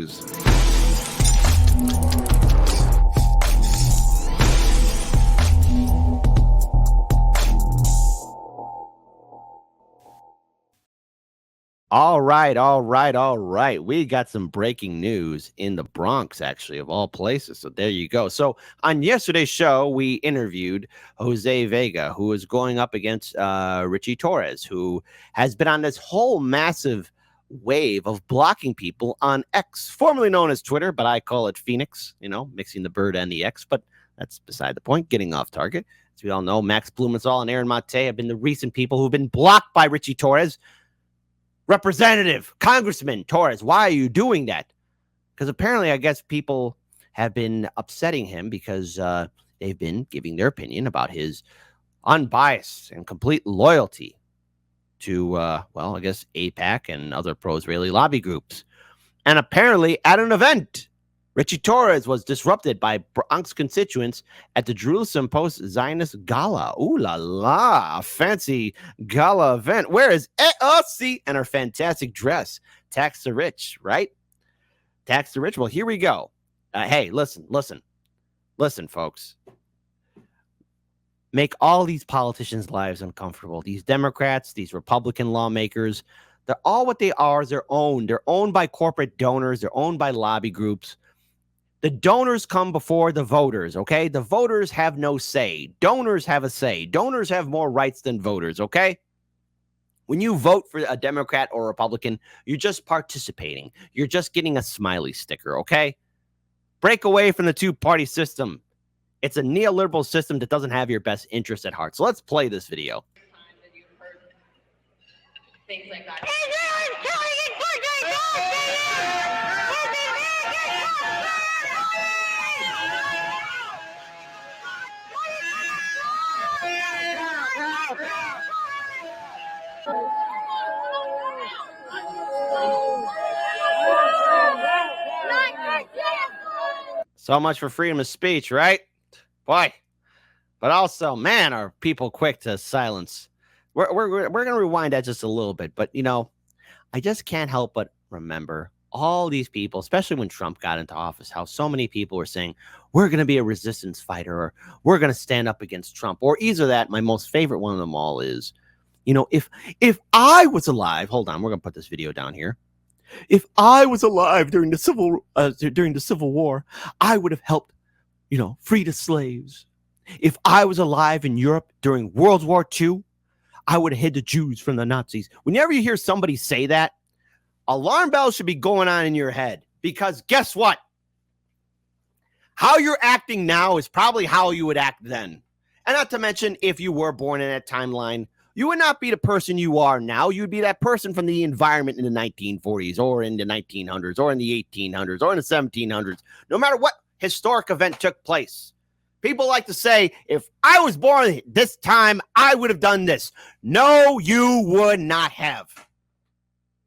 news. All right. We got some breaking news in the Bronx, actually, of all places. So there you go. So on yesterday's show, we interviewed Jose Vega, who is going up against Ritchie Torres, who has been on this whole massive wave of blocking people on X, formerly known as Twitter, but I call it Phoenix, mixing the bird and the X, but that's beside the point, getting off target. As we all know, Max Blumenthal and Aaron Mate have been the recent people who've been blocked by Ritchie Torres. Representative, Congressman Torres, why are you doing that? Because apparently, I guess people have been upsetting him because they've been giving their opinion about his unbiased and complete loyalty to, I guess AIPAC and other pro-Israeli lobby groups. And apparently, at an event, Ritchie Torres was disrupted by Bronx constituents at the Jerusalem Post-Zionist Gala. Ooh la la, a fancy gala event. Where is AOC and her fantastic dress? Tax the rich, right? Tax the rich. Well, here we go. Hey, listen, folks. Make all these politicians' lives uncomfortable. These Democrats, these Republican lawmakers, they're all what they are is they're owned. They're owned by corporate donors. They're owned by lobby groups. The donors come before the voters, okay? The voters have no say. Donors have a say. Donors have more rights than voters, okay? When you vote for a Democrat or Republican, you're just participating. You're just getting a smiley sticker, okay? Break away from the two-party system. It's a neoliberal system that doesn't have your best interest at heart. So let's play this video. Things like that. So much for freedom of speech, right? Boy. But also, man, are people quick to silence. We're going to rewind that just a little bit. But, I just can't help but remember all these people, especially when Trump got into office, how so many people were saying, we're going to be a resistance fighter, or we're going to stand up against Trump, or either that. My most favorite one of them all is, if I was alive, hold on, we're going to put this video down here. If I was alive during the Civil War, I would have helped, free the slaves. If I was alive in Europe during World War II, I would have hid the Jews from the Nazis. Whenever you hear somebody say that, alarm bells should be going on in your head, because guess what? How you're acting now is probably how you would act then. And not to mention, if you were born in that timeline, you would not be the person you are now. You'd be that person from the environment in the 1940s or in the 1900s or in the 1800s or in the 1700s. No matter what historic event took place. People like to say, if I was born this time, I would have done this. No, you would not have.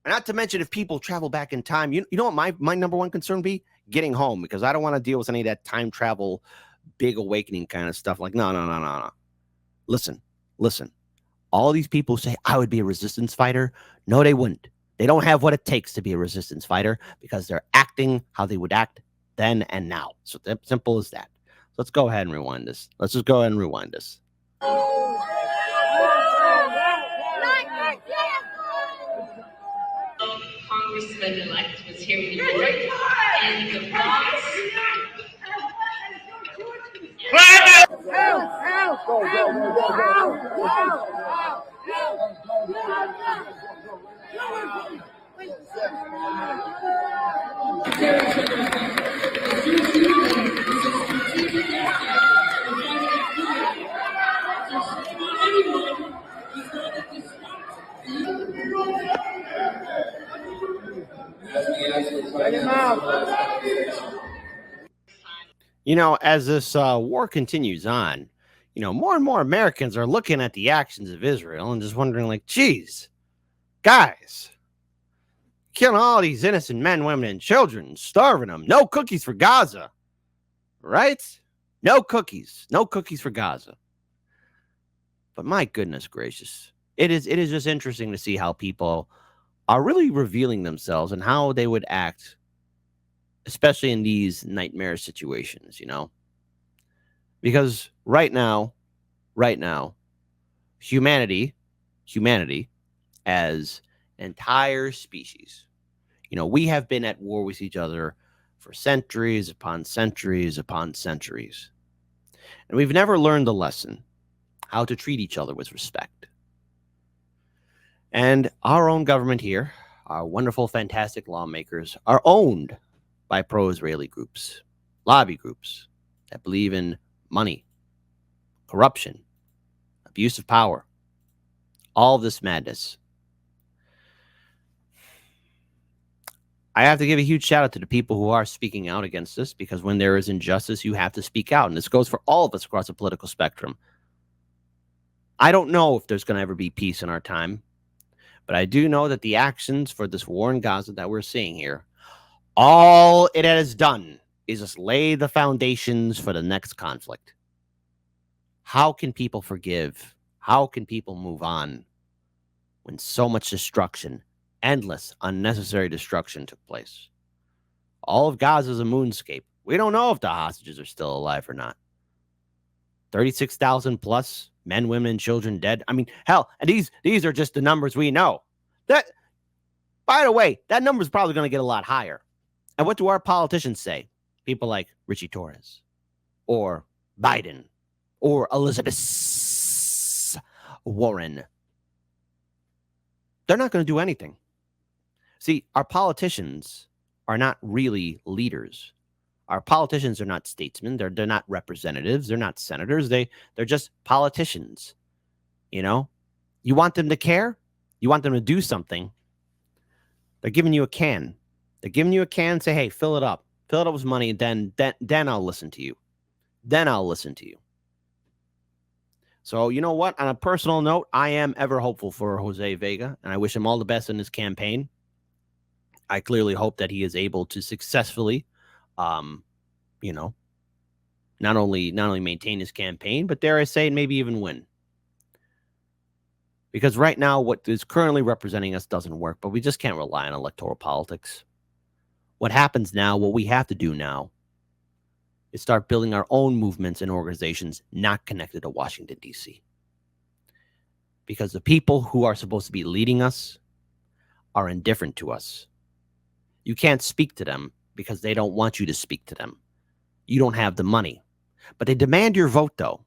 And not to mention, if people travel back in time, you know what my number one concern would be? Getting home, because I don't want to deal with any of that time travel, big awakening kind of stuff. Like, no. Listen. All these people say, I would be a resistance fighter. No, they wouldn't. They don't have what it takes to be a resistance fighter, because they're acting how they would act then and now. So simple as that. So let's go ahead and rewind this. Let's just go ahead and rewind this. Congressman-elect was here with you, and the Bronx. As this war continues on, more and more Americans are looking at the actions of Israel and just wondering, like, geez, guys, killing all these innocent men, women, and children, starving them. No cookies for Gaza, right? No cookies for Gaza. But my goodness gracious, it is just interesting to see how people are really revealing themselves and how they would act especially in these nightmare situations, you know? Because right now, humanity as an entire species, you know, we have been at war with each other for centuries upon centuries upon centuries. And we've never learned the lesson how to treat each other with respect. And our own government here, our wonderful, fantastic lawmakers, are owned by pro-Israeli groups, lobby groups that believe in money, corruption, abuse of power, all of this madness. I have to give a huge shout out to the people who are speaking out against this, because when there is injustice, you have to speak out. And this goes for all of us across the political spectrum. I don't know if there's going to ever be peace in our time, but I do know that the actions for this war in Gaza that we're seeing here, all it has done is just lay the foundations for the next conflict. How can people forgive? How can people move on when so much destruction, endless, unnecessary destruction took place? All of Gaza is a moonscape. We don't know if the hostages are still alive or not. 36,000 plus men, women, and children dead. I mean, hell, and these are just the numbers we know. That, by the way, that number is probably going to get a lot higher. And what do our politicians say? People like Ritchie Torres or Biden or Elizabeth Warren. They're not going to do anything. See, our politicians are not really leaders. Our politicians are not statesmen. They're not representatives. They're not senators. They're just politicians. You know, you want them to care. You want them to do something. They're giving you a can. They're giving you a can. Say, hey, fill it up. Fill it up with money. Then I'll listen to you. Then I'll listen to you. So you know what? On a personal note, I am ever hopeful for Jose Vega, and I wish him all the best in his campaign. I clearly hope that he is able to successfully, you know, not only maintain his campaign, but dare I say, maybe even win. Because right now, what is currently representing us doesn't work, but we just can't rely on electoral politics. What happens now, what we have to do now, is start building our own movements and organizations not connected to Washington, D.C. Because the people who are supposed to be leading us are indifferent to us. You can't speak to them because they don't want you to speak to them. You don't have the money. But they demand your vote, though.